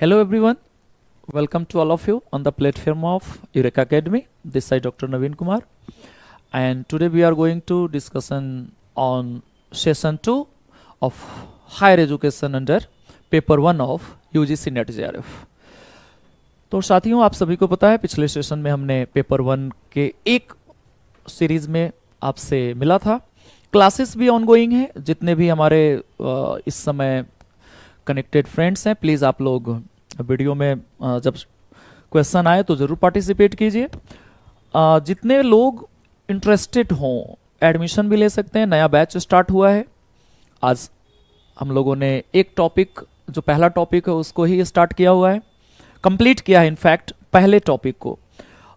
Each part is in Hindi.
Hello everyone, welcome to all of you on the platform of Eureka Academy. This side Dr. Naveen Kumar, and today we are going to discussion on session 2 of higher education under paper 1 of UGC NET JRF. तो साथियों, आप सभी को पता है पिछले सेशन में हमने पेपर 1 के एक सीरीज में आपसे मिला था। क्लासेस भी ऑनगोइंग है। जितने भी हमारे इस समय कनेक्टेड फ्रेंड्स हैं, प्लीज़ आप लोग वीडियो में जब क्वेश्चन आए तो ज़रूर पार्टिसिपेट कीजिए। जितने लोग इंटरेस्टेड हों एडमिशन भी ले सकते हैं। नया बैच स्टार्ट हुआ है। आज हम लोगों ने एक टॉपिक, जो पहला टॉपिक है उसको ही स्टार्ट किया हुआ है, कंप्लीट किया है इनफैक्ट पहले टॉपिक को।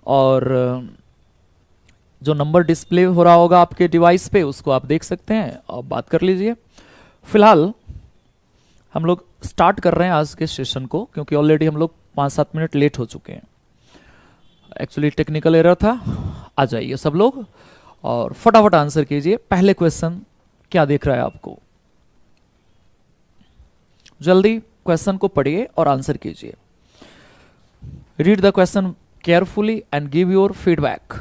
और जो नंबर डिस्प्ले हो रहा होगा आपके डिवाइस पे उसको आप देख सकते हैं और बात कर लीजिए। फिलहाल हम लोग स्टार्ट कर रहे हैं आज के सेशन को, क्योंकि ऑलरेडी हम लोग 5-7 मिनट लेट हो चुके हैं। एक्चुअली टेक्निकल एरर था। आ जाइए सब लोग और फटाफट आंसर कीजिए। पहले क्वेश्चन क्या दिख रहा है आपको? जल्दी क्वेश्चन को पढ़िए और आंसर कीजिए। Read the question carefully and give your feedback.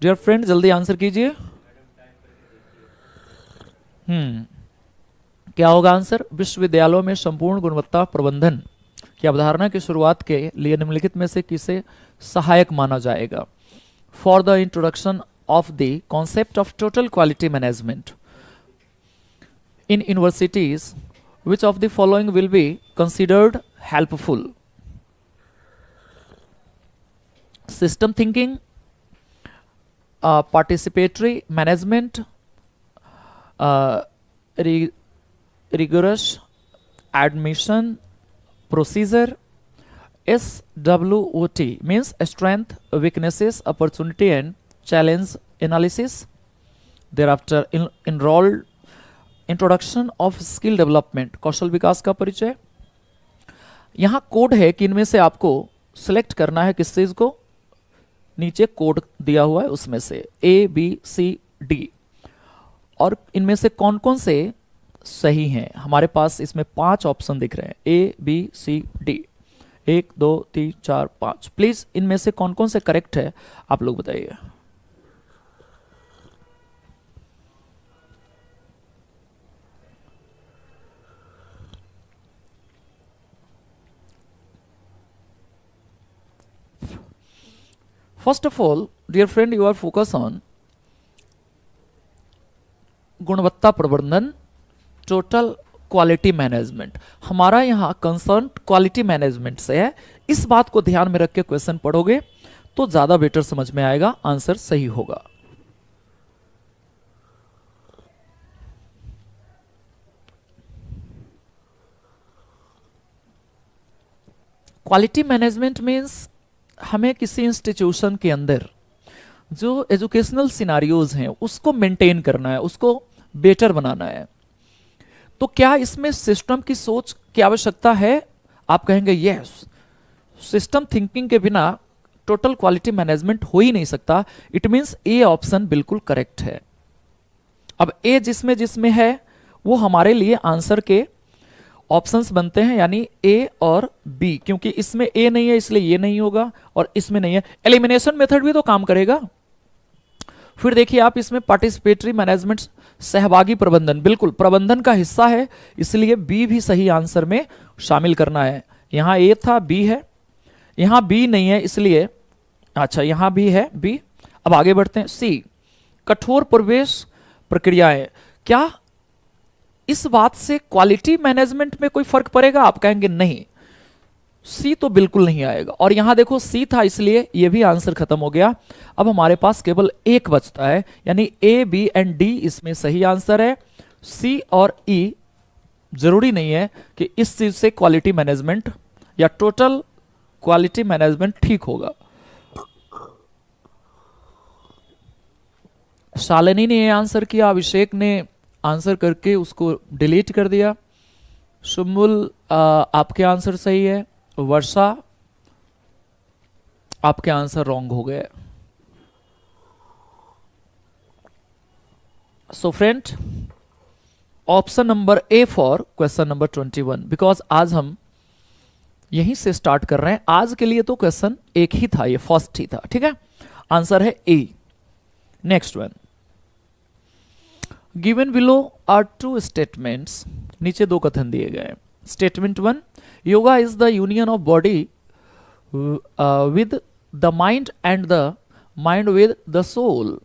Dear friend, जल्दी आंसर कीजिए। क्या होगा आंसर? विश्वविद्यालयों में संपूर्ण गुणवत्ता प्रबंधन की अवधारणा की शुरुआत के लिए निम्नलिखित में से किसे सहायक माना जाएगा? For the introduction of the concept of total quality management in universities, which of the following will be considered helpful? System thinking, participatory management, rigorous admission procedure, SWOT means strength, weaknesses, opportunity and challenge analysis. Thereafter enrolled introduction of skill development, कौशल विकास का परिचय। यहाँ कोड है कि इनमें से आपको सिलेक्ट करना है किस चीज को। नीचे कोड दिया हुआ है उसमें से ABCD, और इनमें से कौन कौन से सही हैं। हमारे पास इसमें 5 ऑप्शन दिख रहे हैं ABCD, 1 2 3 4 5। प्लीज इनमें से कौन कौन से करेक्ट है आप लोग बताइए। First of all, dear friend, you are focused on गुणवत्ता प्रबंधन, टोटल क्वालिटी मैनेजमेंट। हमारा यहाँ कंसर्न क्वालिटी मैनेजमेंट से है। इस बात को ध्यान में रख के क्वेश्चन पढ़ोगे तो ज्यादा बेटर समझ में आएगा, आंसर सही होगा। क्वालिटी मैनेजमेंट मीन्स हमें किसी इंस्टीट्यूशन के अंदर जो एजुकेशनल सिनारियोज हैं उसको मेंटेन करना है, उसको बेटर बनाना है। तो क्या इसमें सिस्टम की सोच की आवश्यकता है? आप कहेंगे यस, सिस्टम थिंकिंग के बिना टोटल क्वालिटी मैनेजमेंट हो ही नहीं सकता। इट मींस ए ऑप्शन बिल्कुल करेक्ट है। अब ए जिसमें जिसमें है वो हमारे लिए आंसर के ऑप्शंस बनते हैं, यानी ए और बी। क्योंकि इसमें ए नहीं है इसलिए ये नहीं होगा, और इसमें नहीं है। एलिमिनेशन मेथड भी तो काम करेगा। फिर देखिए आप, इसमें पार्टिसिपेटरी मैनेजमेंट, सहभागी प्रबंधन, बिल्कुल प्रबंधन का हिस्सा है, इसलिए बी भी सही आंसर में शामिल करना है। यहां ए था, बी है, यहां बी नहीं है इसलिए, अच्छा यहां भी है बी। अब आगे बढ़ते हैं। सी, कठोर प्रवेश प्रक्रियाएं। क्या इस बात से क्वालिटी मैनेजमेंट में कोई फर्क पड़ेगा? आप कहेंगे नहीं, सी तो बिल्कुल नहीं आएगा। और यहां देखो सी था इसलिए ये भी आंसर खत्म हो गया। अब हमारे पास केवल एक बचता है, यानी ए बी एंड डी इसमें सही आंसर है। सी और ई जरूरी नहीं है कि इस चीज से क्वालिटी मैनेजमेंट या टोटल क्वालिटी मैनेजमेंट ठीक होगा। शालिनी ने आंसर किया, अभिषेक ने आंसर करके उसको डिलीट कर दिया। शुमुल आपके आंसर सही है। वर्षा आपके आंसर रॉन्ग हो गए। So friend, option number A for question number 21, because आज हम यहीं से स्टार्ट कर रहे हैं। आज के लिए तो क्वेश्चन एक ही था, ये फर्स्ट ही था, ठीक है। आंसर है a. Next one, given below are two statements, नीचे दो कथन दिए गए। Statement 1, yoga is the union of body with the mind and the mind with the soul.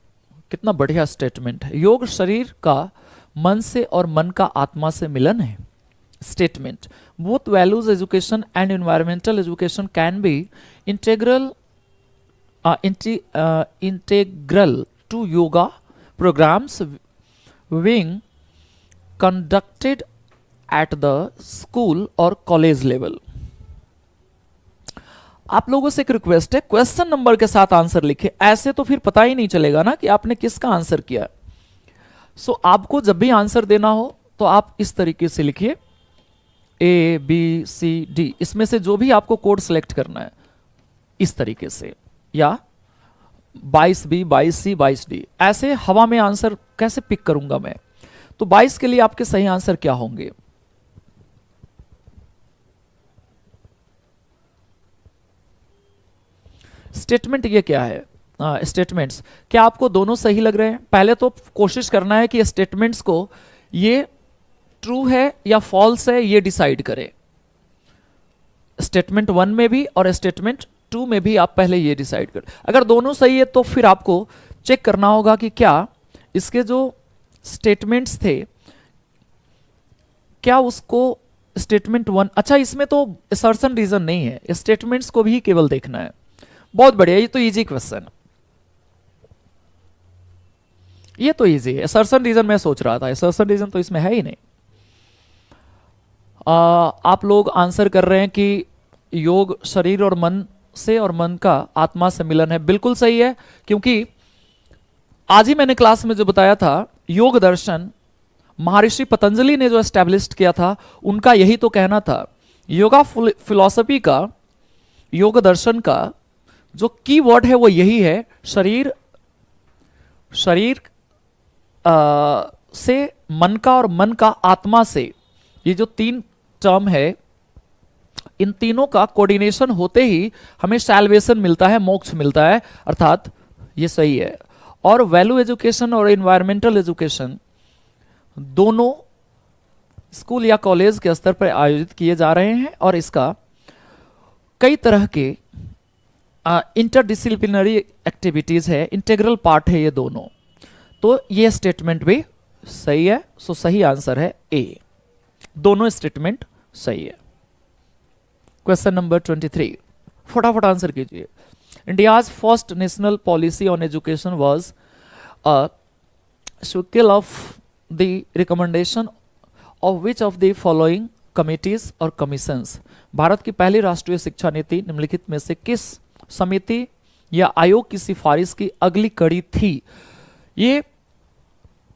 कितना बढ़िया स्टेटमेंट है। योग शरीर का मन से और मन का आत्मा से मिलन है। Statement, both values education and environmental education can be integral integral to yoga programmes being conducted at the school और कॉलेज लेवल। आप लोगों से एक रिक्वेस्ट है, क्वेश्चन नंबर के साथ आंसर लिखे, ऐसे तो फिर पता ही नहीं चलेगा ना कि आपने किसका आंसर किया। सो आपको जब भी आंसर देना हो तो आप इस तरीके से लिखिए, ए बी सी डी, इसमें से जो भी आपको कोड सिलेक्ट करना है इस तरीके से, या 22B 22C 22D, ऐसे हवा में आंसर कैसे पिक करूंगा मैं? तो 22 के लिए आपके सही आंसर क्या होंगे? स्टेटमेंट ये क्या है? स्टेटमेंट्स क्या आपको दोनों सही लग रहे हैं? पहले तो कोशिश करना है कि स्टेटमेंट्स को ये ट्रू है या फॉल्स है ये डिसाइड करें। स्टेटमेंट 1 में भी और स्टेटमेंट 2 में भी आप पहले ये डिसाइड कर। अगर दोनों सही है तो फिर आपको चेक करना होगा कि क्या इसके जो स्टेटमेंट्स थे क्या उसको स्टेटमेंट 1, अच्छा इसमें तो असर्शन रीजन नहीं है, स्टेटमेंट्स को भी केवल देखना है। बहुत बढ़िया, ये तो इजी क्वेश्चन, ये तो इजी है। असर्शन रीजन मैं सोच रहा था, असर्शन रीजन तो इसमें है ही नहीं। आप लोग आंसर कर रहे हैं कि योग शरीर और मन से और मन का आत्मा से मिलन है। बिल्कुल सही है, क्योंकि आज ही मैंने क्लास में जो बताया था, योग दर्शन महर्षि पतंजलि ने जो एस्टैब्लिश किया था, उनका यही तो कहना था। योगा फिलॉसफी का, योग दर्शन का जो की वर्ड है वो यही है, शरीर से मन का और मन का आत्मा से। ये जो 3 टर्म है, इन तीनों का कोऑर्डिनेशन होते ही हमें सैल्वेशन मिलता है, मोक्ष मिलता है, अर्थात ये सही है। और वैल्यू एजुकेशन और एनवायरमेंटल एजुकेशन दोनों स्कूल या कॉलेज के स्तर पर आयोजित किए जा रहे हैं और इसका कई तरह के इंटरडिसिप्लिनरी एक्टिविटीज है, इंटीग्रल पार्ट है ये दोनों। तो ये स्टेटमेंट भी सही है। सो सही आंसर है ए, दोनों स्टेटमेंट सही है। क्वेश्चन नंबर 23, फटाफट आंसर कीजिए। India's first national policy on education was a sequel of the recommendation of which of the following committees और कमीशंस। भारत की पहली राष्ट्रीय शिक्षा नीति निम्नलिखित में से किस समिति या आयोग की सिफारिश की अगली कड़ी थी? ये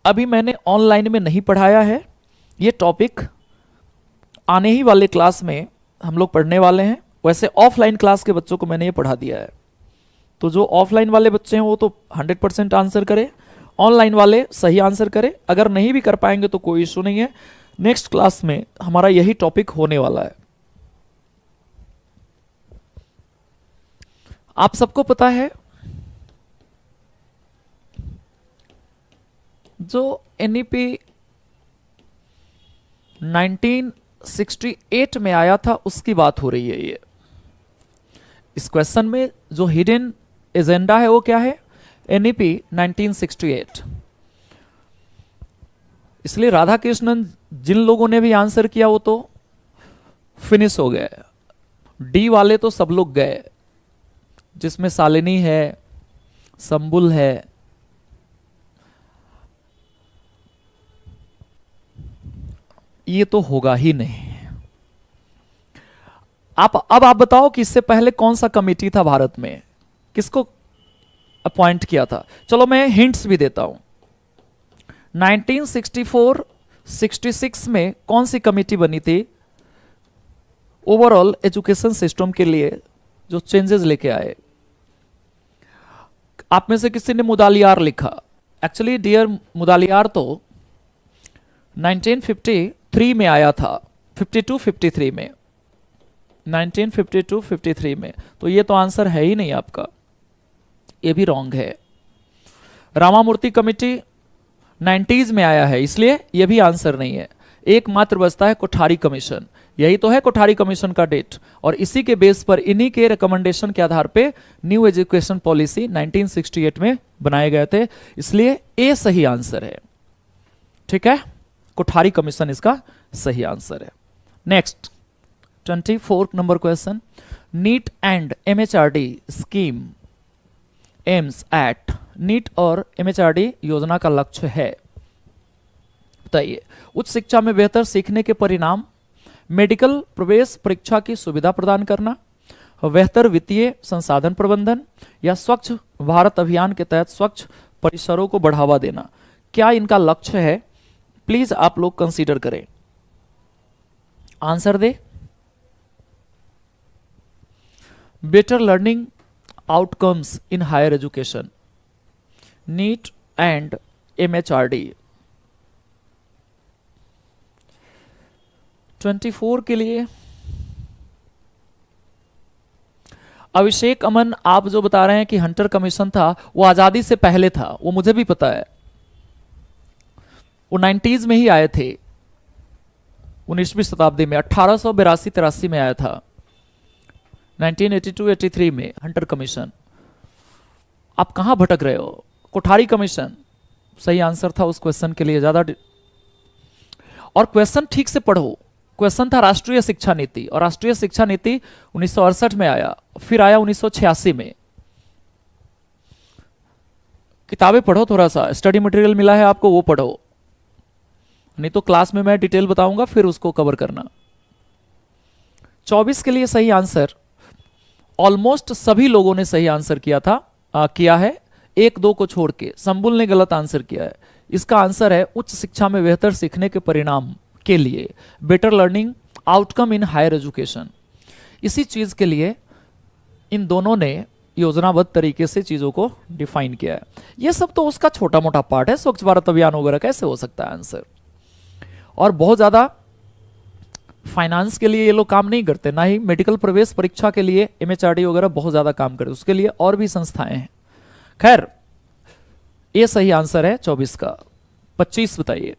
अभी मैंने ऑनलाइन में नहीं पढ़ाया है, ये टॉपिक आने ही वाले क्लास में हम लोग पढ़ने वाले हैं। वैसे ऑफलाइन क्लास के बच्चों को मैंने ये पढ़ा दिया है, तो जो ऑफलाइन वाले बच्चे हैं वो तो 100% आंसर करें, ऑनलाइन वाले सही आंसर करें। अगर नहीं भी कर पाएंगे तो कोई इशू नहीं है, नेक्स्ट क्लास में हमारा यही टॉपिक होने वाला है। आप सबको पता है जो एनईपी 1968 में आया था उसकी बात हो रही है। ये इस क्वेश्चन में जो हिडन एजेंडा है वो क्या है? एनईपी 1968। इसलिए राधाकृष्णन जिन लोगों ने भी आंसर किया वो तो फिनिश हो गए। डी वाले तो सब लोग गए, जिसमें शालिनी है, संबुल है, ये तो होगा ही नहीं। अब आप बताओ कि इससे पहले कौन सा कमेटी था भारत में, किसको अपॉइंट किया था? चलो मैं हिंट्स भी देता हूं। 1964-66 में कौन सी कमेटी बनी थी ओवरऑल एजुकेशन सिस्टम के लिए, जो चेंजेस लेके आए? आप में से किसी ने मुदालियार लिखा। एक्चुअली डियर मुदालियार तो 1953 में आया था, 52-53 में, 1952-53 में। तो ये तो आंसर है ही नहीं आपका, ये भी रॉन्ग है। रामामूर्ति कमेटी 90s में आया है, इसलिए ये भी आंसर नहीं है। एकमात्र बचता है कोठारी कमीशन, यही तो है कोठारी कमीशन का डेट, और इसी के बेस पर, इन्हीं के रिकमेंडेशन के आधार पे न्यू एजुकेशन पॉलिसी 1968 में बनाए गए थे, इसलिए ए सही आंसर है। ठीक है, कोठारी कमीशन इसका सही आंसर है। Next 24 number question, NEAT and MHRD scheme aims at, NEAT और एमएचआरडी योजना का लक्ष्य है, बताइए। उच्च शिक्षा में बेहतर सीखने के परिणाम, मेडिकल प्रवेश परीक्षा की सुविधा प्रदान करना, बेहतर वित्तीय संसाधन प्रबंधन, या स्वच्छ भारत अभियान के तहत स्वच्छ परिसरों को बढ़ावा देना। क्या इनका लक्ष्य है? प्लीज आप लोग कंसीडर करें, आंसर दे। Better learning outcomes in higher education, NEAT and MHRD. 24 के लिए अभिषेक अमन, आप जो बता रहे हैं कि हंटर कमीशन था, वो आजादी से पहले था, वो मुझे भी पता है। वो 90s में ही आए थे, 19वीं शताब्दी में, 1882-83 में आया था, 1982-83 में हंटर कमीशन। आप कहां भटक रहे हो? कोठारी कमीशन सही आंसर था उस क्वेश्चन के लिए। ज्यादा और क्वेश्चन ठीक से पढ़ो। क्वेश्चन था राष्ट्रीय शिक्षा नीति, और राष्ट्रीय शिक्षा नीति 1968 में आया, फिर आया 1986 में। किताबें पढ़ो, थोड़ा सा स्टडी मटेरियल मिला है आपको, वो पढ़ो, नहीं तो क्लास में मैं डिटेल बताऊंगा, फिर उसको कवर करना। 24 के लिए सही आंसर ऑलमोस्ट सभी लोगों ने सही आंसर किया है, 1-2 को छोड़ के। संबुल ने गलत आंसर किया है। इसका आंसर है उच्च शिक्षा में बेहतर सीखने के परिणाम के लिए, better learning outcome in higher education. इसी चीज के लिए इन दोनों ने योजनाबद्ध तरीके से चीजों को डिफाइन किया है। ये सब तो उसका छोटा मोटा पार्ट है, स्वच्छ भारत अभियान वगैरह कैसे हो सकता है आंसर। और बहुत ज्यादा फाइनेंस के लिए ये लोग काम नहीं करते, ना ही मेडिकल प्रवेश परीक्षा के लिए एमएचआरडी वगैरह बहुत ज्यादा काम करते, उसके लिए और भी संस्थाएं हैं। खैर, ये सही आंसर है 24 का। 25 बताइए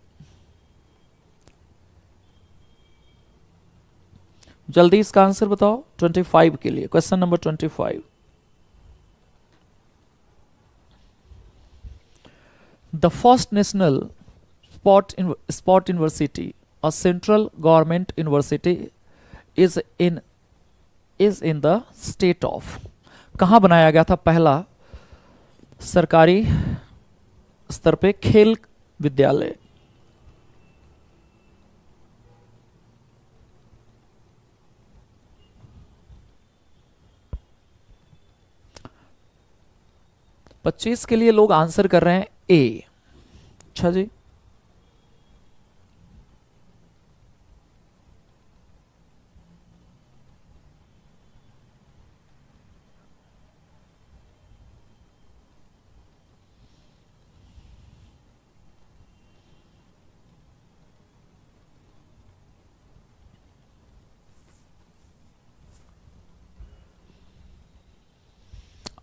जल्दी, इसका आंसर बताओ 25 के लिए। Question number 25, the first national sport university, a central government university is in the state of, कहां बनाया गया था पहला सरकारी स्तर पे खेल विद्यालय? पच्चीस के लिए लोग आंसर कर रहे हैं ए। अच्छा जी,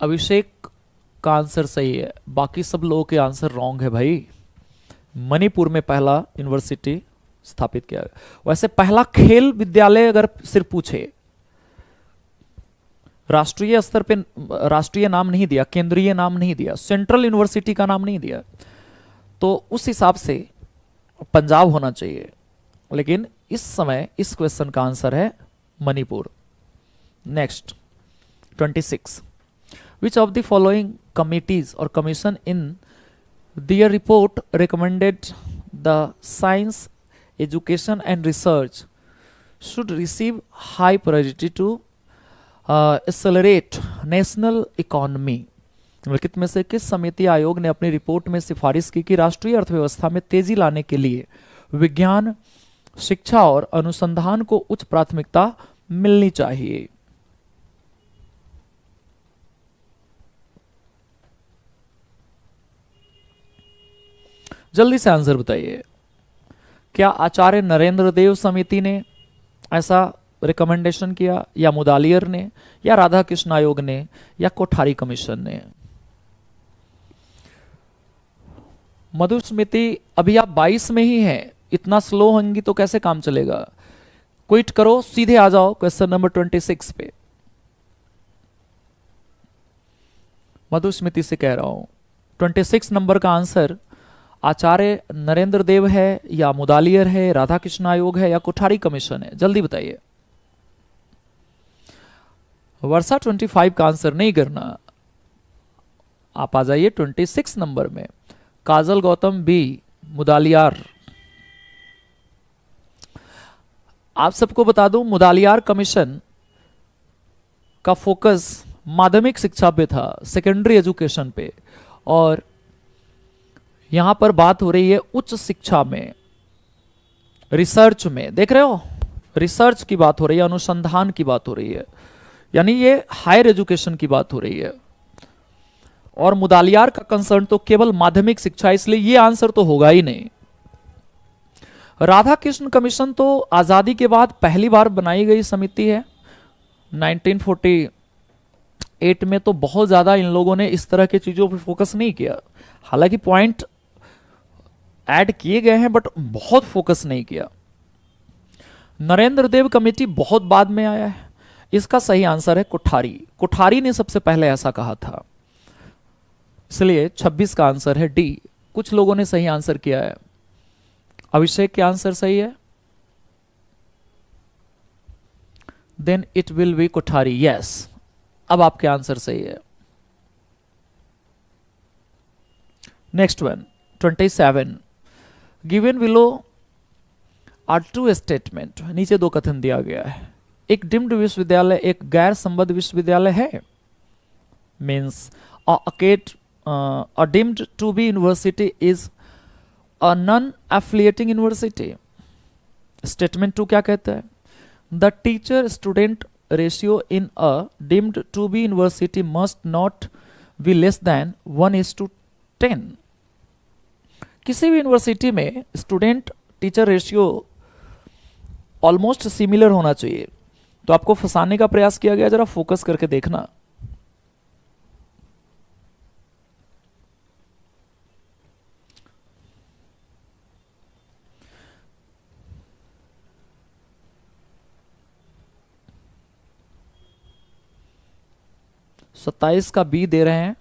अभिषेक का आंसर सही है, बाकी सब लोगों के आंसर रॉन्ग है भाई। मणिपुर में पहला यूनिवर्सिटी स्थापित किया गया। वैसे पहला खेल विद्यालय अगर सिर्फ पूछे, राष्ट्रीय स्तर पे राष्ट्रीय नाम नहीं दिया, केंद्रीय नाम नहीं दिया, सेंट्रल यूनिवर्सिटी का नाम नहीं दिया, तो उस हिसाब से पंजाब होना चाहिए। लेकिन इस समय इस क्वेश्चन का आंसर है Manipur. Next 26, which of the following committees और commission in their report recommended the science education and research should receive high priority to accelerate national economy. निम्नलिखित में से किस समिति आयोग ने अपनी रिपोर्ट में सिफारिश की कि राष्ट्रीय अर्थव्यवस्था में तेजी लाने के लिए विज्ञान, शिक्षा और अनुसंधान को उच्च प्राथमिकता मिलनी चाहिए? जल्दी से आंसर बताइए। क्या आचार्य नरेंद्र देव समिति ने ऐसा रिकमेंडेशन किया, या मुदालियर ने, या राधा कृष्ण आयोग ने, या कोठारी कमीशन ने? मधुस्मृति अभी आप 22 में ही हैं, इतना स्लो होंगी तो कैसे काम चलेगा? क्विट करो, सीधे आ जाओ क्वेश्चन नंबर 26 पे। मधुस्मृति से कह रहा हूं 26 नंबर का आंसर आचार्य नरेंद्र देव है, या मुदालियर है, राधा कृष्ण आयोग है, या कोठारी कमीशन है? जल्दी बताइए। वर्षा 25 का आंसर नहीं करना, आप आ जाइए 26 नंबर में। काजल गौतम बी, मुदालियार। आप सबको बता दूं, मुदालियार कमीशन का फोकस माध्यमिक शिक्षा पे था, सेकेंडरी एजुकेशन पे, और यहां पर बात हो रही है उच्च शिक्षा में, रिसर्च में। देख रहे हो, रिसर्च की बात हो रही है, अनुसंधान की बात हो रही है, यानी ये हायर एजुकेशन की बात हो रही है। और मुदालियार का कंसर्न तो केवल माध्यमिक शिक्षा, इसलिए ये आंसर तो होगा ही नहीं। राधा कृष्ण कमीशन तो आजादी के बाद पहली बार बनाई गई समिति है, 1948 में। तो बहुत ज्यादा इन लोगों ने इस तरह की चीजों पर फोकस नहीं किया, हालांकि पॉइंट ऐड किए गए हैं, बट बहुत फोकस नहीं किया। नरेंद्र देव कमेटी बहुत बाद में आया है। इसका सही आंसर है कोठारी। कोठारी ने सबसे पहले ऐसा कहा था, इसलिए 26 का आंसर है डी। कुछ लोगों ने सही आंसर किया है। अभिषेक के आंसर सही है, then it will be Kothari. Yes, अब आपके आंसर सही है। Next one 27, given below are two statement. नीचे दो कथन दिया गया है। एक डिम्ड विश्वविद्यालय एक गैर संबद्ध विश्वविद्यालय है, means a deemed to be university is a non-affiliating university. Statement 2 क्या कहता है? The teacher student ratio in a deemed to be university must not be less than 1:10. किसी भी यूनिवर्सिटी में student teacher ratio almost similar होना चाहिए। तो आपको फंसाने का प्रयास किया गया, जरा फोकस करके देखना। सत्ताईस का बी दे रहे हैं।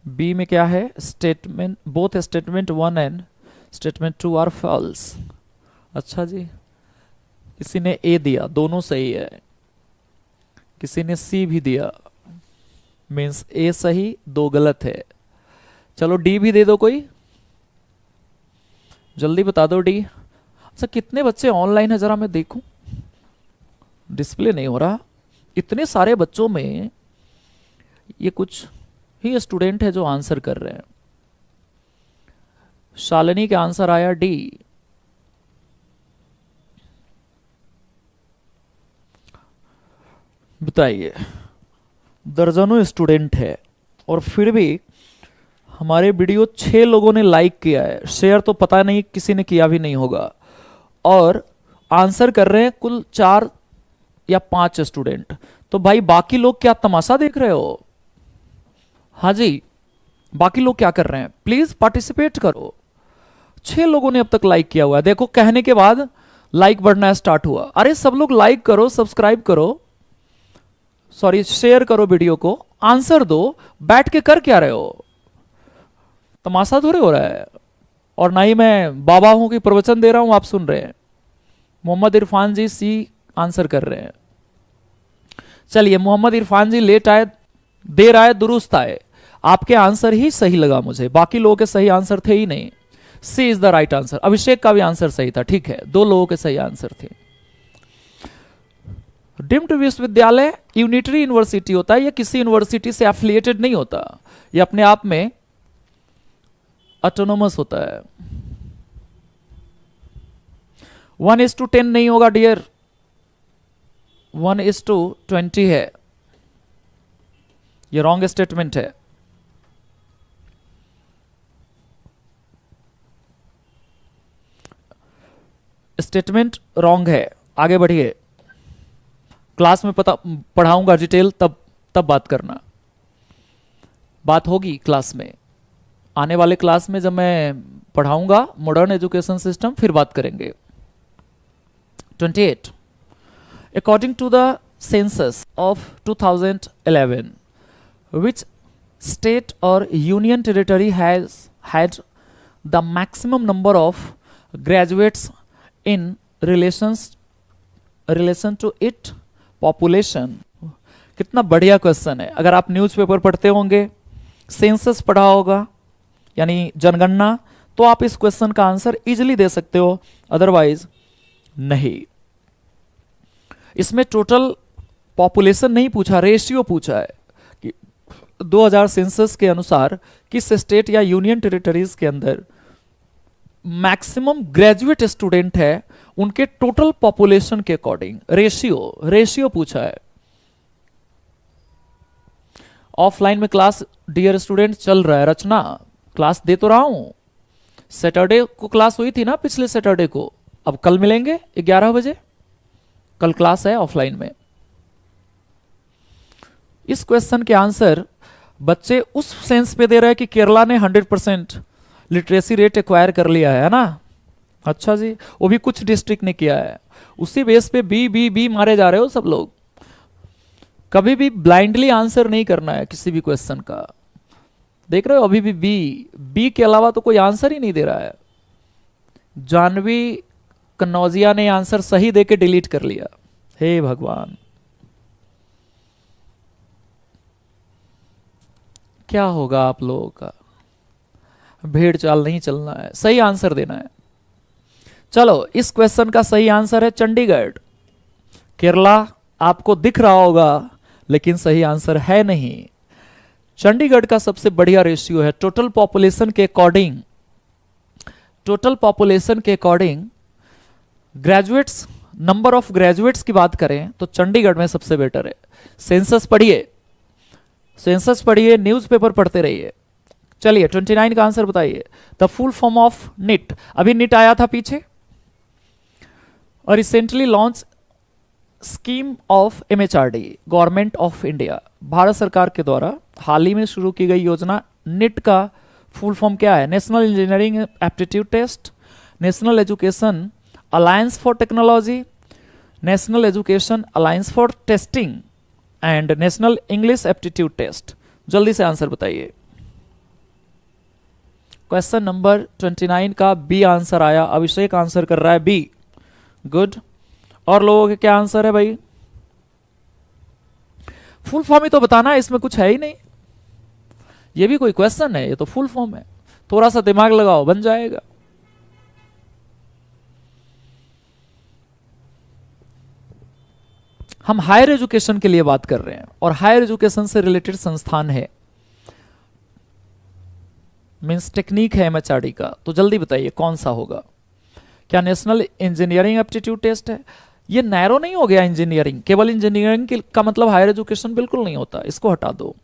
बी में क्या है? Statement, both statement 1 and statement 2 are false. अच्छा जी, किसी ने ए दिया, दोनों सही है। किसी ने सी भी दिया, मीन्स ए सही, दो गलत है। चलो डी भी दे दो कोई, जल्दी बता दो डी। अच्छा, कितने बच्चे ऑनलाइन है जरा मैं देखूं, डिस्प्ले नहीं हो रहा। इतने सारे बच्चों में ये कुछ ही स्टूडेंट है जो आंसर कर रहे हैं। शालिनी का आंसर आया डी। बताइए, दर्जनों स्टूडेंट है और फिर भी हमारे वीडियो 6 लोगों ने लाइक किया है, शेयर तो पता नहीं किसी ने किया भी नहीं होगा, और आंसर कर रहे हैं कुल 4 या 5 स्टूडेंट। तो भाई बाकी लोग क्या तमाशा देख रहे हो? हाँ जी, बाकी लोग क्या कर रहे हैं? प्लीज पार्टिसिपेट करो। 6 लोगों ने अब तक लाइक किया हुआ है। देखो, कहने के बाद लाइक बढ़ना स्टार्ट हुआ। अरे सब लोग लाइक करो, सब्सक्राइब करो, सॉरी शेयर करो वीडियो को, आंसर दो। बैठ के कर क्या रहे हो? तमाशा थोड़े हो रहा है। और ना ही मैं बाबा हूं कि प्रवचन दे रहा हूं आप सुन रहे हैं। मोहम्मद इरफान जी सी आंसर कर रहे हैं। चलिए, मोहम्मद इरफान जी लेट आए देर आए दुरुस्त आए, आपके आंसर ही सही लगा मुझे, बाकी लोगों के सही आंसर थे ही नहीं। सी इज द राइट आंसर। अभिषेक का भी आंसर सही था, ठीक है, 2 लोगों के सही आंसर थे। डीम्ड विश्वविद्यालय यूनिटरी यूनिवर्सिटी होता है, यह किसी यूनिवर्सिटी से एफिलिएटेड नहीं होता, यह अपने आप में ऑटोनोमस होता है। 1:10 नहीं होगा डियर, 1:20 है, यह रॉन्ग स्टेटमेंट है। स्टेटमेंट रॉन्ग है, आगे बढ़िए। क्लास में पढ़ाऊंगा डिटेल, तब बात करना, बात होगी क्लास में, आने वाले क्लास में जब मैं पढ़ाऊंगा मॉडर्न एजुकेशन सिस्टम, फिर बात करेंगे। 28 according to the census of 2011 which state or union territory has had the maximum number of graduates in relation to its population? कितना बढ़िया क्वेश्चन है। अगर आप न्यूज़पेपर पढ़ते होंगे, सेंसस पढ़ा होगा यानी जनगणना, तो आप इस क्वेश्चन का आंसर इजीली दे सकते हो, अदरवाइज नहीं। इसमें टोटल पॉपुलेशन नहीं पूछा, रेशियो पूछा है कि 2000 सेंसस के अनुसार किस स्टेट या यूनियन टेरिटरीज के अंदर मैक्सिमम ग्रेजुएट स्टूडेंट है, उनके टोटल पॉपुलेशन के अकॉर्डिंग रेशियो पूछा है। ऑफलाइन में क्लास डियर स्टूडेंट चल रहा है, रचना क्लास दे तो रहा हूं, सैटरडे को क्लास हुई थी ना, पिछले सैटरडे को, अब कल मिलेंगे 11 बजे, कल क्लास है ऑफलाइन में। इस क्वेश्चन के आंसर बच्चे उस सेंस पे दे रहे हैं कि केरला ने 100% लिटरेसी रेट एक्वायर कर लिया है ना। अच्छा जी, वो भी कुछ डिस्ट्रिक्ट ने किया है, उसी बेस पे बी मारे जा रहे हो सब लोग। कभी भी ब्लाइंडली आंसर नहीं करना है किसी भी क्वेश्चन का। देख रहे हो अभी भी बी के अलावा तो कोई आंसर ही नहीं दे रहा है। जानवी कन्नौजिया ने आंसर सही देके डिलीट कर लिया। हे भगवान, क्या होगा आप लोगों का। भेड़ चाल नहीं चलना है, सही आंसर देना है। चलो, इस क्वेश्चन का सही आंसर है चंडीगढ़। केरला आपको दिख रहा होगा लेकिन सही आंसर है नहीं। चंडीगढ़ का सबसे बढ़िया रेशियो है टोटल पॉपुलेशन के अकॉर्डिंग। टोटल पॉपुलेशन के according graduates, number of graduates की बात करें तो चंडीगढ़ में सबसे बेटर है। सेंसस पढ़िए, सेंसस पढ़िए, न्यूज़पेपर पढ़ते रहिए। चलिए 29 का आंसर बताइए। The full form of NEAT, अभी निट आया था पीछे, और recently launch scheme of MHRD, government of India, Bharat सरकार के द्वारा हाल ही में शुरू की गई योजना निट का फुल फॉर्म क्या है? National engineering aptitude test, national education alliance for technology, national education alliance for testing and national English aptitude test. जल्दी से आंसर बताइए। क्वेश्चन नंबर 29 का बी आंसर आया। अभिषेक आंसर कर रहा है बी, गुड। और लोगों के क्या आंसर है भाई? फुल फॉर्म ही तो बताना है, इसमें कुछ है ही नहीं। ये भी कोई क्वेश्चन है? ये तो फुल फॉर्म है, थोड़ा सा दिमाग लगाओ बन जाएगा। हम हायर एजुकेशन के लिए बात कर रहे हैं और हायर एजुकेशन से रिलेटेड संस्थान है, मींस टेक्निक है MHRD का। तो जल्दी बताइए कौन सा होगा? क्या नेशनल इंजीनियरिंग एप्टीट्यूड टेस्ट है? ये नैरो नहीं हो गया इंजीनियरिंग? केवल इंजीनियरिंग का मतलब हायर एजुकेशन बिल्कुल नहीं होता, इसको हटा दो।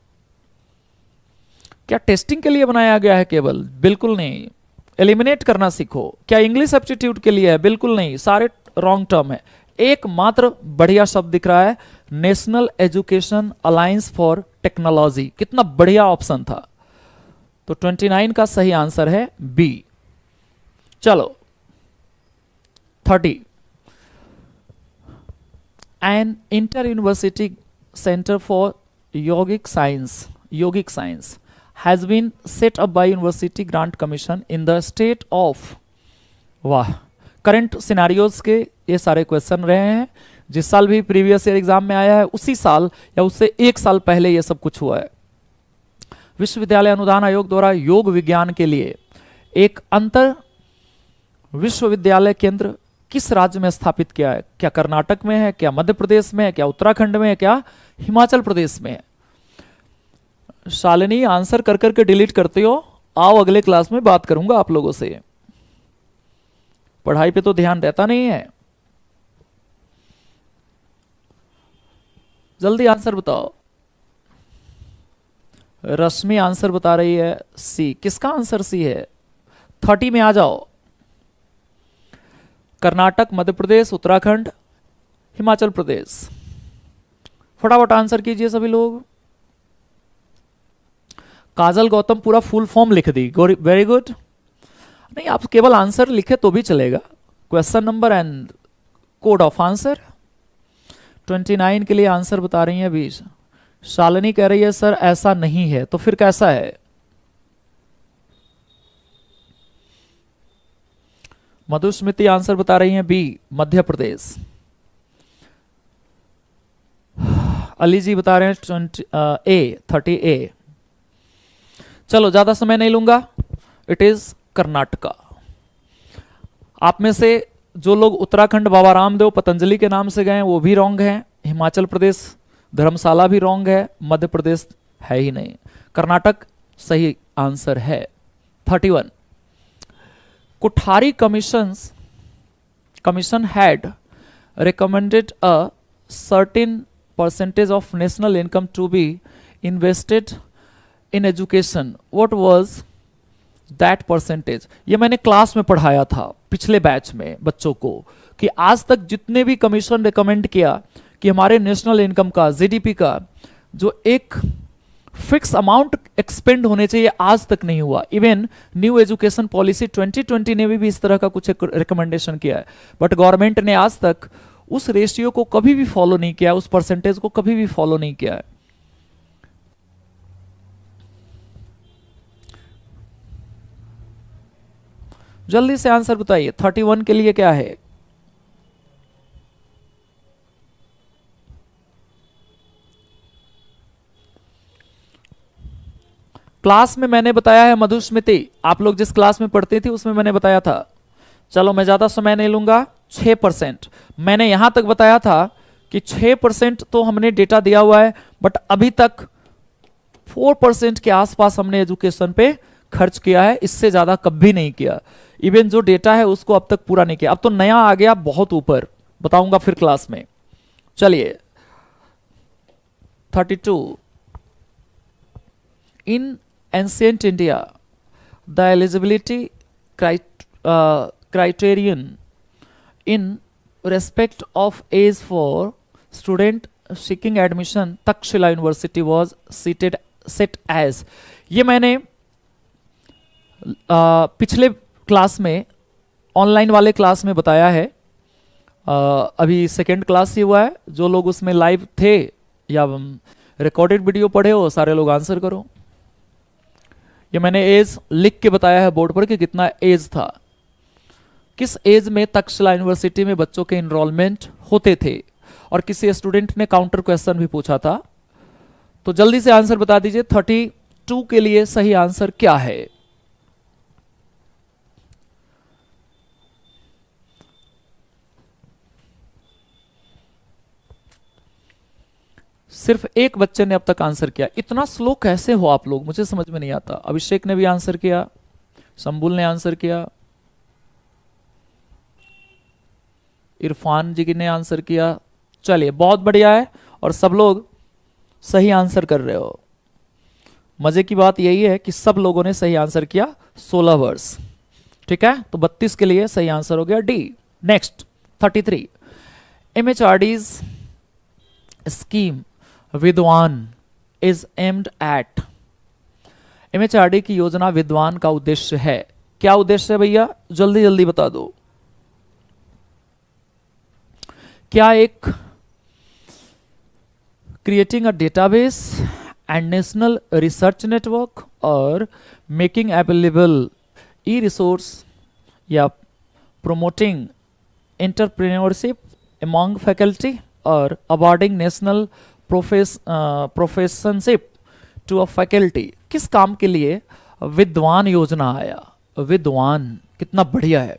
क्या टेस्टिंग के लिए बनाया गया है केवल? बिल्कुल नहीं, एलिमिनेट करना सीखो। क्या इंग्लिश एप्टीट्यूड के लिए है? बिल्कुल नहीं, सारे रॉन्ग टर्म है। एकमात्र बढ़िया शब्द दिख रहा है, national education alliance for technology. कितना बढ़िया ऑप्शन था। तो 29 का सही आंसर है बी। चलो 30, an inter university centre for yogic science has been set up by University Grant Commission in the state of, वाह, करंट सिनारियोज के ये सारे क्वेश्चन रहे हैं। जिस साल भी प्रीवियस ईयर एग्जाम में आया है उसी साल या उससे एक साल पहले ये सब कुछ हुआ है। विश्वविद्यालय अनुदान आयोग द्वारा योग विज्ञान के लिए एक अंतर विश्वविद्यालय केंद्र किस राज्य में स्थापित किया है? क्या कर्नाटक में है, क्या मध्य प्रदेश में है, क्या उत्तराखंड में है, क्या हिमाचल प्रदेश में है? शालिनी आंसर कर करके डिलीट करते हो। आओ अगले क्लास में बात करूंगा आप लोगों से। पढ़ाई पे तो ध्यान रहता नहीं है। जल्दी आंसर बताओ। रश्मि आंसर बता रही है सी। किसका आंसर सी है? 30 में आ जाओ। कर्नाटक, मध्य प्रदेश, उत्तराखंड, हिमाचल प्रदेश। फटाफट आंसर कीजिए सभी लोग। काजल गौतम पूरा फुल फॉर्म लिख दी, वेरी गुड। नहीं, आप केवल आंसर लिखे तो भी चलेगा। Question number and code of answer. 29 के लिए आंसर बता रही है 20। शालिनी कह रही है सर ऐसा नहीं है, तो फिर कैसा है? मधुस्मृति आंसर बता रही है बी, मध्य प्रदेश। अली जी बता रहे हैं 30A। चलो ज्यादा समय नहीं लूंगा। It is Karnataka. आप में से जो लोग उत्तराखंड बाबा रामदेव पतंजलि के नाम से गए वो भी रॉन्ग हैं। हिमाचल प्रदेश धर्मशाला भी रॉन्ग है। मध्य प्रदेश है ही नहीं। कर्नाटक सही आंसर है। 31 Kothari commission had recommended a certain percentage of national income to be invested in education. What was that percentage? ये मैंने क्लास में पढ़ाया था पिछले बैच में बच्चों को कि आज तक जितने भी कमीशन रिकमेंड किया कि हमारे नेशनल इनकम का, जीडीपी का जो एक फिक्स अमाउंट एक्सपेंड होने चाहिए, आज तक नहीं हुआ। इवन न्यू एजुकेशन पॉलिसी 2020 ने भी इस तरह का कुछ रिकमेंडेशन किया है, बट गवर्नमेंट ने आज तक उस रेशियो को कभी भी फॉलो नहीं किया, उस परसेंटेज को कभी भी फॉलो नहीं किया है। जल्दी से आंसर बताइए। 31 के लिए क्या है? क्लास में मैंने बताया है मधुस्मृति, आप लोग जिस क्लास में पढ़ती थी उसमें मैंने बताया था। चलो मैं ज्यादा समय नहीं लूंगा। 6% मैंने यहां तक बताया था कि 6% तो हमने डेटा दिया हुआ है, बट अभी तक 4% के आसपास हमने एजुकेशन पे खर्च किया है, इससे ज्यादा कभी नहीं किया। इवन जो डेटा है उसको अब तक पूरा नहीं किया। अब तो नया आ गया बहुत ऊपर, बताऊंगा फिर क्लास में। चलिए 32 इन ancient India, the eligibility criterion in respect of age for student seeking admission Takshila University was set as। ये मैंने पिछले क्लास में, ऑनलाइन वाले क्लास में बताया है। अभी सेकेंड क्लास ही हुआ है। जो लोग उसमें लाइव थे या रिकॉर्डेड वीडियो पढ़े हो, सारे लोग आंसर करो। ये मैंने एज लिख के बताया है बोर्ड पर कि कितना एज था, किस एज में तक्षशिला यूनिवर्सिटी में बच्चों के इनरोलमेंट होते थे, और किसी स्टूडेंट ने काउंटर क्वेश्चन भी पूछा था। तो जल्दी से आंसर बता दीजिए। 32 के लिए सही आंसर क्या है? सिर्फ एक बच्चे ने अब तक आंसर किया। इतना स्लो कैसे हो आप लोग, मुझे समझ में नहीं आता। अभिषेक ने भी आंसर किया, संबुल ने आंसर किया, इरफान जी ने आंसर किया। चलिए बहुत बढ़िया है, और सब लोग सही आंसर कर रहे हो। मजे की बात यही है कि सब लोगों ने सही आंसर किया। 16 वर्ष, ठीक है। तो 32 के लिए सही आंसर हो गया डी। नेक्स्ट 33 MHRD's स्कीम विद्वान इज एम्ड एट। MHRD की योजना विद्वान का उद्देश्य है। क्या उद्देश्य है भैया? जल्दी जल्दी बता दो। क्या एक creating a database and national research network, और मेकिंग अवेलेबल ई रिसोर्स, या प्रोमोटिंग एंटरप्रेन्योरशिप अमॉन्ग फैकल्टी और awarding national professorship to a faculty. किस काम के लिए विद्वान योजना आया? विद्वान कितना बढ़िया है,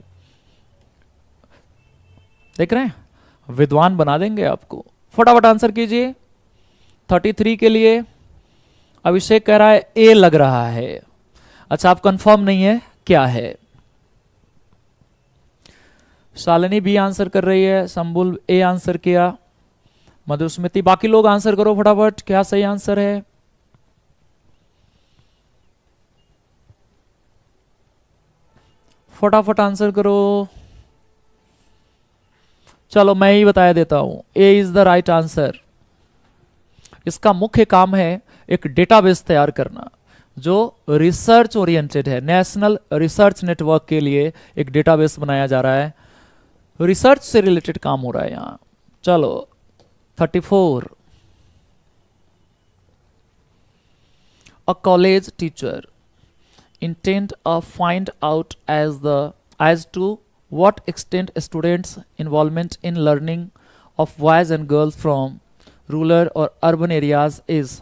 देख रहे हैं, विद्वान बना देंगे आपको। फटाफट आंसर कीजिए। 33 के लिए अभिषेक कह रहा है ए लग रहा है। अच्छा, आप कंफर्म नहीं है क्या है? शालिनी बी आंसर कर रही है, संबुल ए आंसर किया, मधुस्मृति। बाकी लोग आंसर करो फटाफट, क्या सही आंसर है? फटाफट आंसर करो। चलो मैं ही बताया देता हूं, ए इज द राइट आंसर। इसका मुख्य काम है एक डेटाबेस तैयार करना जो रिसर्च ओरिएंटेड है। नेशनल रिसर्च नेटवर्क के लिए एक डेटाबेस बनाया जा रहा है, रिसर्च से रिलेटेड काम हो रहा है यहां। चलो 34, a college teacher intend find out as to what extent students involvement in learning of boys and girls from rural or urban areas is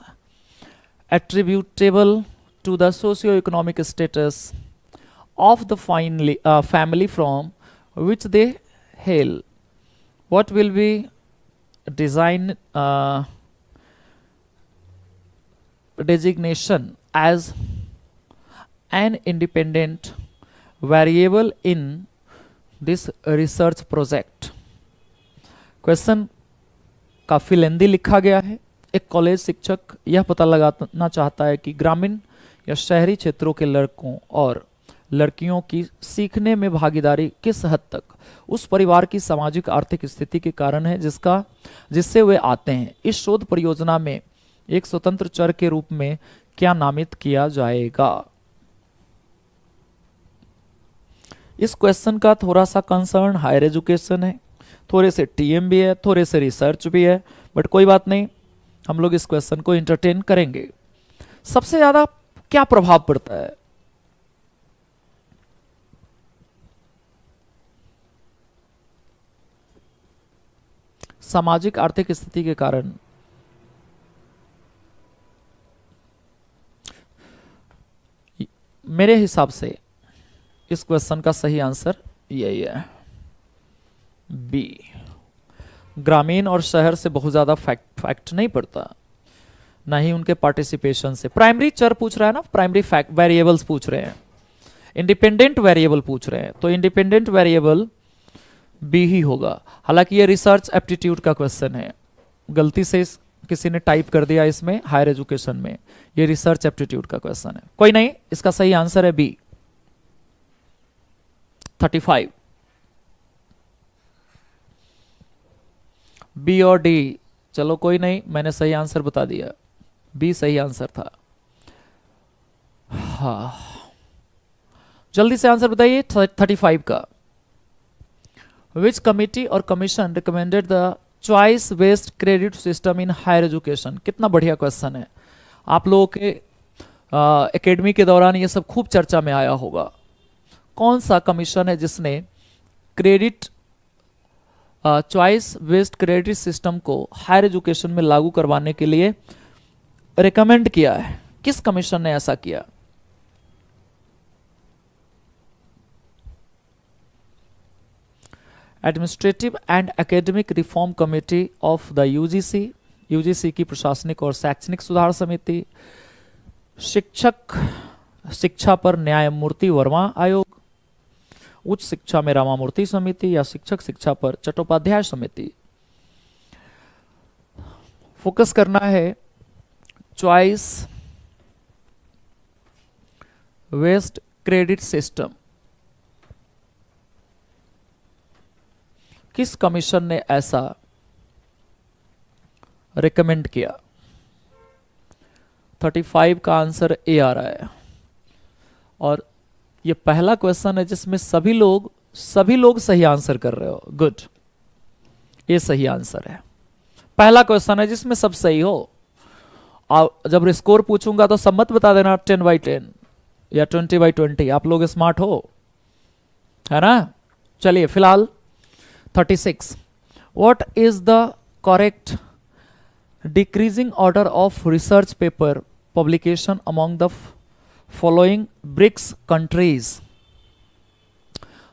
attributable to the socio-economic status of the family from which they hail. What will be design designation as an independent variable in this research project? Question काफी लेंदी लिखा गया है। एक कॉलेज शिक्षक यह पता लगाना चाहता है कि ग्रामीण या शहरी क्षेत्रों के लड़कों और लड़कियों की सीखने में भागीदारी किस हद तक उस परिवार की सामाजिक आर्थिक स्थिति के कारण है जिससे वे आते हैं। इस शोध परियोजना में एक स्वतंत्र चर के रूप में क्या नामित किया जाएगा? इस क्वेश्चन का थोड़ा सा कंसर्न हायर एजुकेशन है, थोड़े से टीएम भी है, थोड़े से रिसर्च भी है, बट कोई बात नहीं, हम लोग इस क्वेश्चन को एंटरटेन करेंगे। सबसे ज्यादा क्या प्रभाव पड़ता है? सामाजिक आर्थिक स्थिति के कारण। मेरे हिसाब से इस क्वेश्चन का सही आंसर यही है, बी। ग्रामीण और शहर से बहुत ज्यादा फैक्ट नहीं पड़ता, ना ही उनके पार्टिसिपेशन से। प्राइमरी चर पूछ रहा है ना, प्राइमरी फैक्ट वेरिएबल्स पूछ रहे हैं, इंडिपेंडेंट वेरिएबल पूछ रहे हैं, तो इंडिपेंडेंट वेरिएबल बी ही होगा। हालांकि ये रिसर्च एप्टीट्यूड का क्वेश्चन है, गलती से किसी ने टाइप कर दिया इसमें हायर एजुकेशन में, ये रिसर्च एप्टीट्यूड का क्वेश्चन है। कोई नहीं, इसका सही आंसर है बी। 35, बी और डी। चलो कोई नहीं, मैंने सही आंसर बता दिया, बी सही आंसर था। हाँ, जल्दी से आंसर बताइए 35 का। विच कमिटी और commission recommended the choice based credit system in higher education? कितना बढ़िया क्वेश्चन है, आप लोगों के एकेडमी के दौरान ये सब खूब चर्चा में आया होगा। कौन सा कमीशन है जिसने credit choice based credit system को हायर एजुकेशन में लागू करवाने के लिए रिकमेंड किया है? किस कमीशन ने ऐसा किया? Administrative and academic reform committee of the UGC, UGC की प्रशासनिक और शैक्षणिक सुधार समिति, शिक्षा पर न्यायमूर्ति वर्मा आयोग, उच्च शिक्षा में रामामूर्ति समिति, या शिक्षक शिक्षा पर चट्टोपाध्याय समिति? फोकस करना है चॉइस बेस्ड क्रेडिट सिस्टम। किस कमीशन ने ऐसा रिकमेंड किया? 35 का आंसर ए आ रहा है, और ये पहला क्वेश्चन है जिसमें सभी लोग सही आंसर कर रहे हो। गुड, ये सही आंसर है। पहला क्वेश्चन है जिसमें सब सही हो। जब स्कोर पूछूंगा तो सब मत बता देना 10/10 या 20/20, आप लोग स्मार्ट हो, है ना? चलिए फिलहाल 36. What is the correct decreasing order of research paper publication among the following BRICS countries?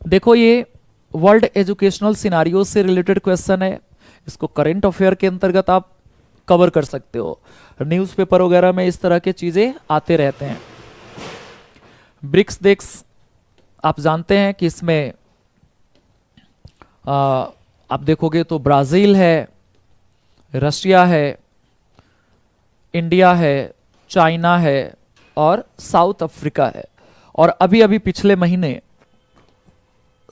देखो ये वर्ल्ड एजुकेशनल सिनारियो से रिलेटेड क्वेश्चन है, इसको करंट अफेयर के अंतर्गत आप कवर कर सकते हो, न्यूज़पेपर वगैरह में इस तरह के चीजें आते रहते हैं। ब्रिक्स देश आप जानते हैं कि इसमें आप देखोगे तो ब्राजील है, रशिया है, इंडिया है, चाइना है और साउथ अफ्रीका है। और अभी अभी पिछले महीने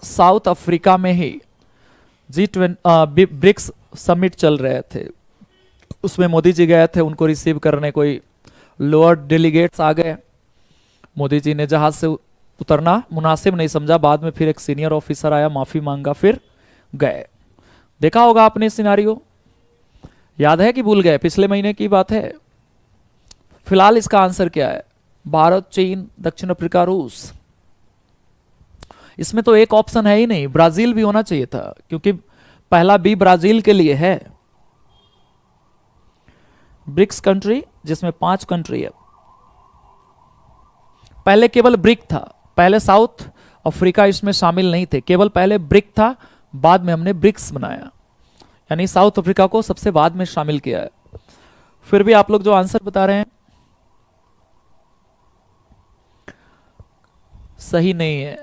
साउथ अफ्रीका में ही ब्रिक्स समिट चल रहे थे, उसमें मोदी जी गए थे उनको रिसीव करने, कोई लोअर डेलीगेट्स आ गए, मोदी जी ने जहाज से उतरना मुनासिब नहीं समझा, बाद में फिर एक सीनियर ऑफिसर आया, माफी मांगा, फिर गए। देखा होगा आपने सिनारियो, याद है कि भूल गए? पिछले महीने की बात है। फिलहाल इसका आंसर क्या है? भारत, चीन, दक्षिण अफ्रीका, रूस। इसमें तो एक ऑप्शन है ही नहीं, ब्राजील भी होना चाहिए था, क्योंकि पहला बी ब्राजील के लिए है। ब्रिक्स कंट्री जिसमें 5 कंट्री है, पहले केवल ब्रिक था, पहले साउथ अफ्रीका इसमें शामिल नहीं थे, केवल पहले ब्रिक था, बाद में हमने ब्रिक्स बनाया, यानी साउथ अफ्रीका को सबसे बाद में शामिल किया है। फिर भी आप लोग जो आंसर बता रहे हैं सही नहीं है,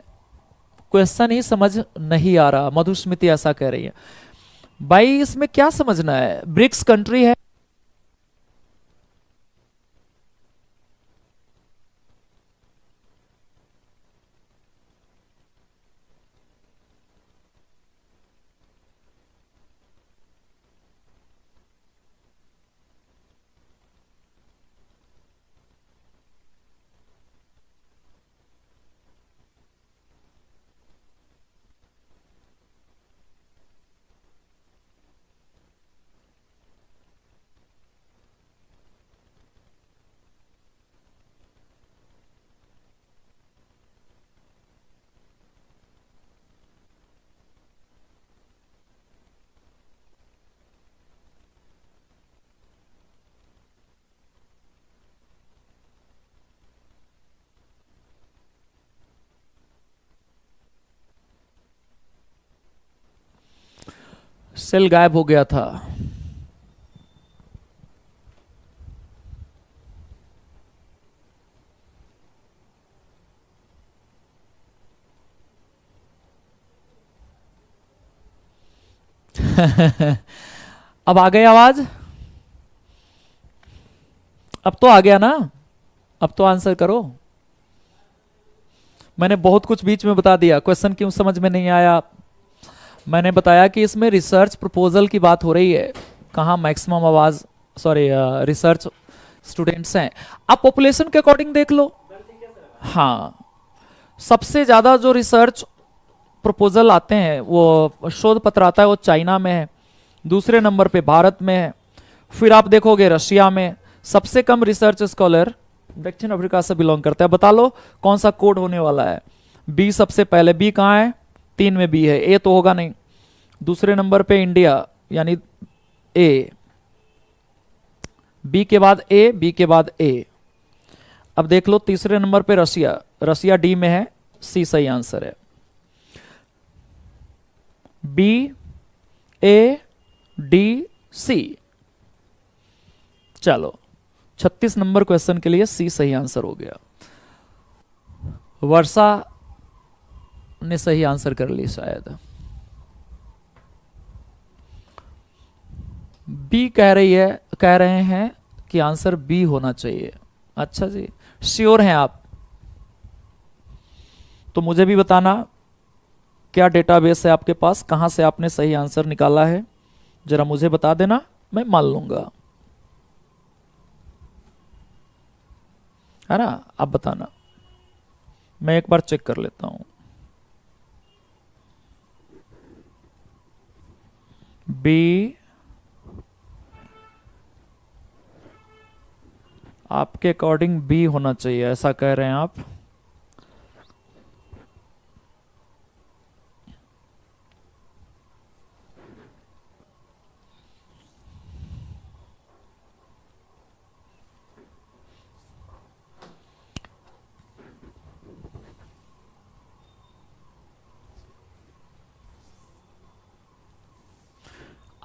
क्वेश्चन ही समझ नहीं आ रहा। मधुस्मृति ऐसा कह रही है। भाई इसमें क्या समझना है? ब्रिक्स कंट्री है, सेल गायब हो गया था। अब आ गई आवाज? अब तो आ गया ना? अब तो आंसर करो। मैंने बहुत कुछ बीच में बता दिया, क्वेश्चन क्यों समझ में नहीं आया? मैंने बताया कि इसमें रिसर्च प्रपोजल की बात हो रही है, कहाँ मैक्सिमम आवाज, सॉरी रिसर्च स्टूडेंट्स हैं। आप पॉपुलेशन के अकॉर्डिंग देख लो। हाँ, सबसे ज्यादा जो रिसर्च प्रपोजल आते हैं, वो शोध पत्र आता है, वो चाइना में है, दूसरे नंबर पे भारत में है, फिर आप देखोगे रशिया में। सबसे कम रिसर्च स्कॉलर दक्षिण अफ्रीका से बिलोंग करता है। बता लो कौन सा कोड होने वाला है? बी सबसे पहले। बी कहाँ है? 3 में बी है, ए तो होगा नहीं। दूसरे नंबर पे इंडिया, यानी ए, बी के बाद ए, बी के बाद ए। अब देख लो तीसरे नंबर पे रशिया, रशिया डी में है, सी सही आंसर है। बी, ए, डी, सी। चलो 36 नंबर क्वेश्चन के लिए सी सही आंसर हो गया। वर्षा ने सही आंसर कर ली शायद। बी कह रहे हैं कि आंसर बी होना चाहिए। अच्छा जी, श्योर हैं आप? तो मुझे भी बताना क्या डेटाबेस है आपके पास, कहां से आपने सही आंसर निकाला है, जरा मुझे बता देना, मैं मान लूंगा, है ना? आप बताना, मैं एक बार चेक कर लेता हूं। बी आपके अकॉर्डिंग बी होना चाहिए, ऐसा कह रहे हैं आप।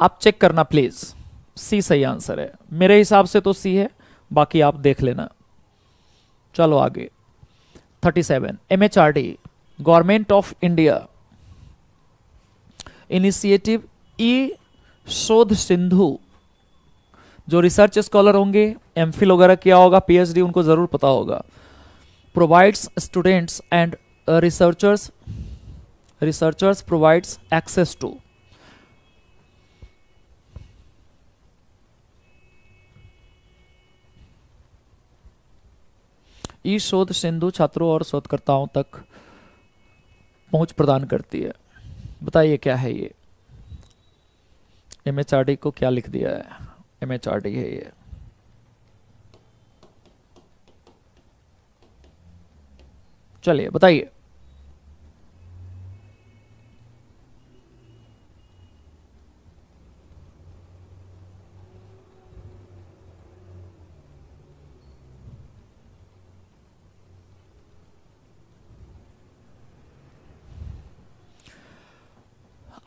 आप चेक करना प्लीज, सी सही आंसर है मेरे हिसाब से तो सी है, बाकी आप देख लेना। चलो आगे 37 MHRD government of India initiative e Shodh Sindhu. जो रिसर्च स्कॉलर होंगे, एमफिल वगैरह किया होगा, पीएचडी, उनको जरूर पता होगा। Provides students and researchers provides access to. E Shodh Sindhu छात्रों और शोधकर्ताओं तक पहुंच प्रदान करती है। बताइए क्या है ये? एमएचआरडी को क्या लिख दिया है? एमएचआरडी है ये। चलिए बताइए।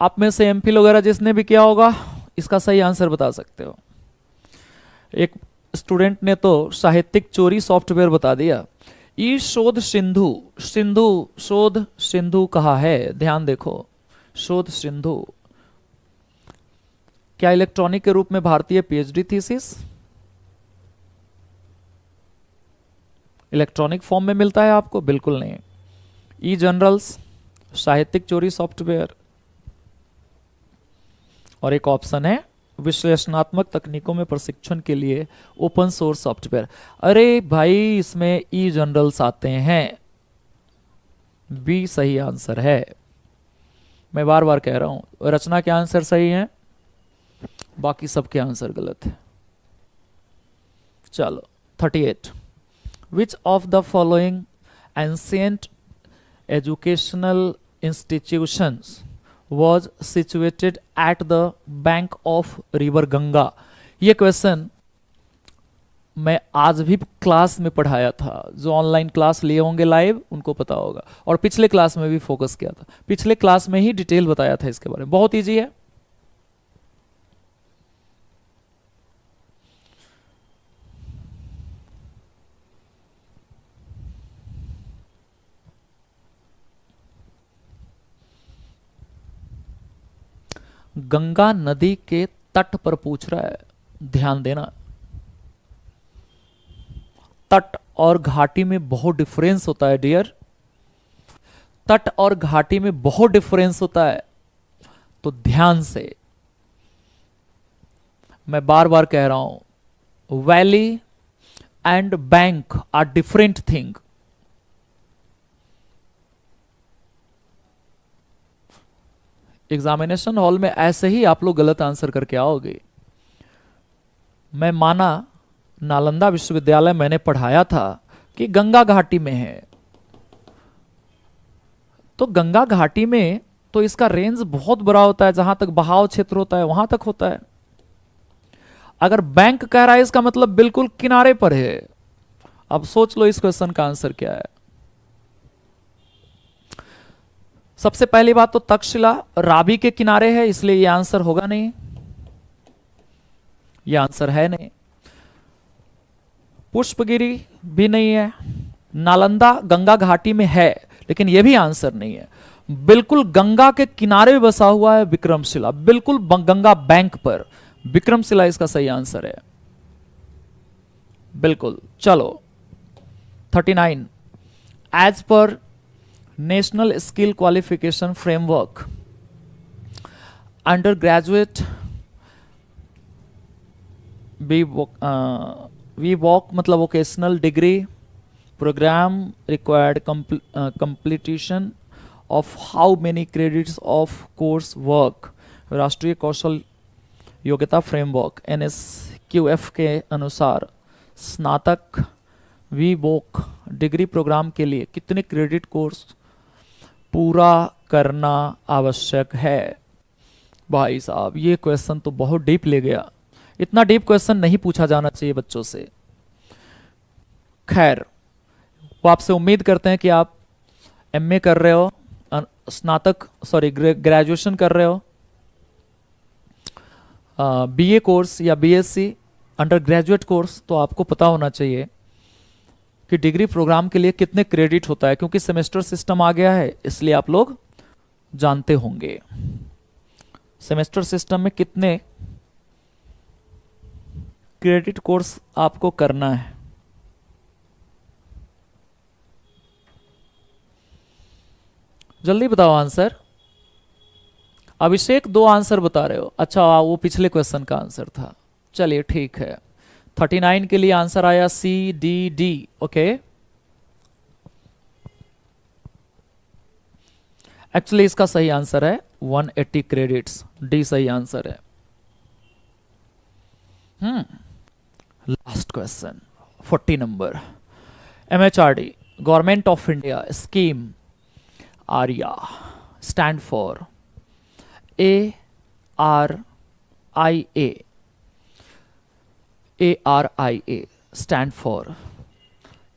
आप में से एमफिल वगैरह जिसने भी किया होगा इसका सही आंसर बता सकते हो। एक स्टूडेंट ने तो साहित्यिक चोरी सॉफ्टवेयर बता दिया। ई शोध सिंधु, शोध सिंधु कहा है? ध्यान देखो, शोध सिंधु क्या इलेक्ट्रॉनिक के रूप में भारतीय पीएचडी थीसिस इलेक्ट्रॉनिक फॉर्म में मिलता है आपको? बिल्कुल नहीं। ई जर्नल्स, साहित्यिक चोरी सॉफ्टवेयर, और एक ऑप्शन है विश्लेषणात्मक तकनीकों में प्रशिक्षण के लिए ओपन सोर्स सॉफ्टवेयर। अरे भाई, इसमें ई जर्नल्स आते हैं। बी सही आंसर है। मैं बार बार कह रहा हूं, रचना के आंसर सही है, बाकी सबके आंसर गलत है। चलो 38 विच of the following ancient educational institutions was situated at the bank of river Ganga. ये क्वेश्चन मैं आज भी क्लास में पढ़ाया था। जो ऑनलाइन क्लास लिए होंगे लाइव उनको पता होगा, और पिछले क्लास में भी फोकस किया था। पिछले क्लास में ही डिटेल बताया था इसके बारे में। बहुत इजी है। गंगा नदी के तट पर पूछ रहा है, ध्यान देना। तट और घाटी में बहुत डिफरेंस होता है डियर। तट और घाटी में बहुत डिफरेंस होता है, तो ध्यान से, मैं बार बार कह रहा हूं, valley and bank are different thing. Examination hall में ऐसे ही आप लोग गलत आंसर करके आओगे। मैं माना नालंदा विश्वविद्यालय मैंने पढ़ाया था कि गंगा घाटी में है, तो गंगा घाटी में तो इसका रेंज बहुत बड़ा होता है, जहां तक बहाव क्षेत्र होता है वहां तक होता है। अगर बैंक कह रहा है इसका मतलब बिल्कुल किनारे पर है। अब सोच लो इस क्वेश्चन का आंसर क्या है। सबसे पहली बात तो तक्षशिला रावी के किनारे है, इसलिए यह आंसर होगा नहीं, यह आंसर है नहीं। पुष्पगिरी भी नहीं है। नालंदा गंगा घाटी में है, लेकिन यह भी आंसर नहीं है। बिल्कुल गंगा के किनारे बसा हुआ है विक्रमशिला, बिल्कुल गंगा बैंक पर। विक्रमशिला इसका सही आंसर है, बिल्कुल। चलो 39 एज पर national skill qualification framework undergraduate V voc मतलब vocational degree program required completion of how many credits of course work. राष्ट्रीय कौशल योग्यता फ्रेमवर्क NSQF के अनुसार स्नातक वी वॉक डिग्री प्रोग्राम के लिए कितने क्रेडिट कोर्स पूरा करना आवश्यक है? भाई साहब, ये क्वेश्चन तो बहुत डीप ले गया। इतना डीप क्वेश्चन नहीं पूछा जाना चाहिए बच्चों से। खैर, वो आपसे उम्मीद करते हैं कि आप MA कर रहे हो, स्नातक ग्रेजुएशन कर रहे हो, बीए कोर्स या बीएससी अंडर ग्रेजुएट कोर्स, तो आपको पता होना चाहिए कि डिग्री प्रोग्राम के लिए कितने क्रेडिट होता है, क्योंकि सेमेस्टर सिस्टम आ गया है, इसलिए आप लोग जानते होंगे सेमेस्टर सिस्टम में कितने क्रेडिट कोर्स आपको करना है। जल्दी बताओ आंसर। अभिषेक 2 आंसर बता रहे हो, अच्छा वो पिछले क्वेश्चन का आंसर था, चलिए ठीक है। 39 के लिए आंसर आया C D D, okay. Actually इसका सही आंसर है 180 क्रेडिट्स, डी सही आंसर है। Last question 40 number. MHRD government of India scheme ARIA stand for ARIA, ARIA stand for,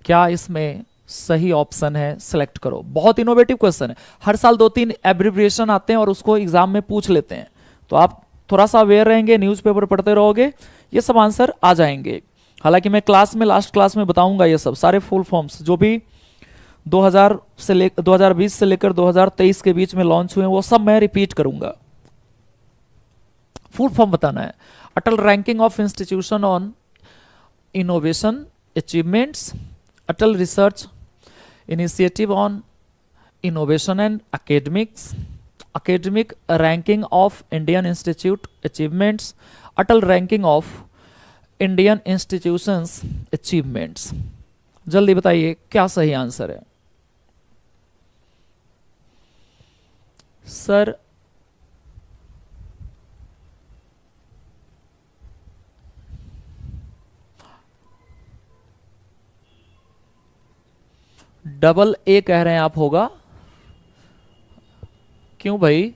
क्या इसमें सही ऑप्शन है? सिलेक्ट करो। बहुत इनोवेटिव क्वेश्चन है, हर साल 2-3 एब्रिविएशन आते हैं और उसको एग्जाम में पूछ लेते हैं, तो आप थोड़ा सा अवेयर रहेंगे, न्यूज़पेपर पढ़ते रहोगे, ये सब आंसर आ जाएंगे। हालांकि मैं क्लास में, लास्ट क्लास में बताऊंगा ये सब सारे फुल फॉर्म्स जो भी 2020 से लेकर 2023 के बीच में लॉन्च हुए, वो सब मैं रिपीट करूंगा। फुल फॉर्म बताना है। Atal ranking of institution on innovation achievements, Atal research initiative on innovation and academics, academic ranking of Indian Institute achievements, Atal ranking of Indian institutions achievements. जल्दी बताइए क्या सही आंसर है? सर डबल ए कह रहे हैं आप, होगा क्यों भाई?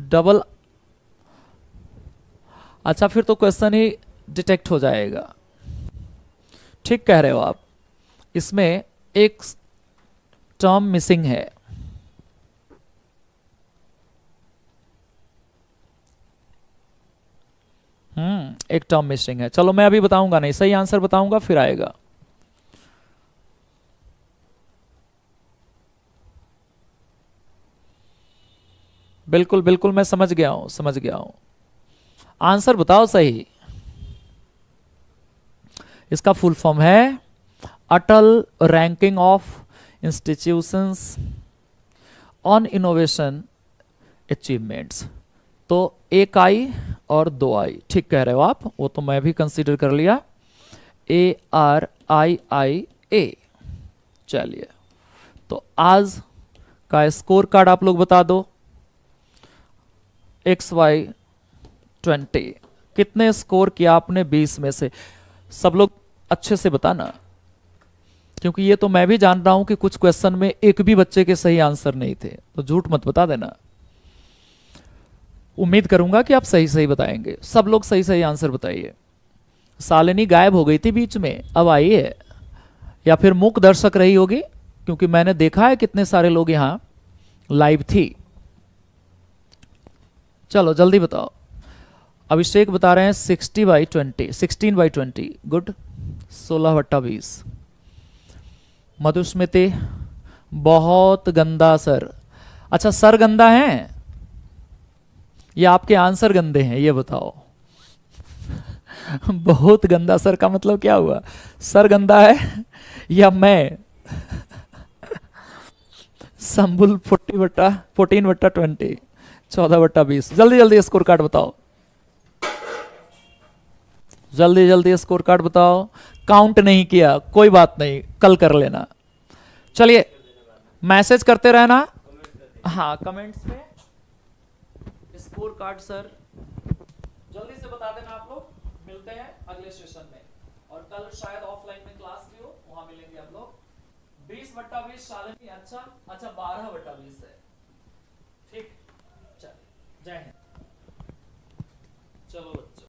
डबल, अच्छा फिर तो क्वेश्चन ही डिटेक्ट हो जाएगा। ठीक कह रहे हो आप, इसमें एक टर्म मिसिंग है। एक टर्म मिसिंग है। चलो मैं अभी बताऊंगा नहीं, सही आंसर बताऊंगा फिर आएगा। बिल्कुल बिल्कुल, मैं समझ गया हूं, समझ गया हूं। आंसर बताओ सही। इसका फुल फॉर्म है Atal ranking of institutions on innovation achievements. तो एक आई और 2 आई, ठीक कह रहे हो आप, वो तो मैं भी कंसीडर कर लिया। ARIIA। चलिए, तो आज का स्कोर कार्ड आप लोग बता दो। XY20 कितने स्कोर किया आपने 20 में से? सब लोग अच्छे से बताना, क्योंकि ये तो मैं भी जान रहा हूं कि कुछ क्वेश्चन में एक भी बच्चे के सही आंसर नहीं थे, तो झूठ मत बता देना। उम्मीद करूंगा कि आप सही सही बताएंगे। सब लोग सही सही आंसर बताइए। शालिनी गायब हो गई थी बीच में, अब आई है, या फिर मूक दर्शक रही होगी, क्योंकि मैंने देखा है कितने सारे लोग यहां लाइव थी। चलो जल्दी बताओ। अभिषेक बता रहे हैं 16/20, 16/20, गुड, 16/20। मधुस्मृति बहुत गंदा सर। अच्छा, सर गंदा है या आपके आंसर गंदे हैं, ये बताओ। बहुत गंदा सर का मतलब क्या हुआ? सर गंदा है या मैं? संबुल 14/20, 14/20। जल्दी जल्दी स्कोर कार्ड बताओ, जल्दी जल्दी स्कोर कार्ड बताओ। काउंट नहीं किया, कोई बात नहीं, कल कर लेना। चलिए, मैसेज करते रहना। हाँ, कमेंट्स में स्कोर कार्ड सर जल्दी से बता देना आप लोग। मिलते हैं अगले सेशन में, और कल शायद ऑफलाइन में क्लास भी हो, वहां मिलेंगे हम लोग। 20/20 शालिनी, अच्छा 12/20 है, ठीक।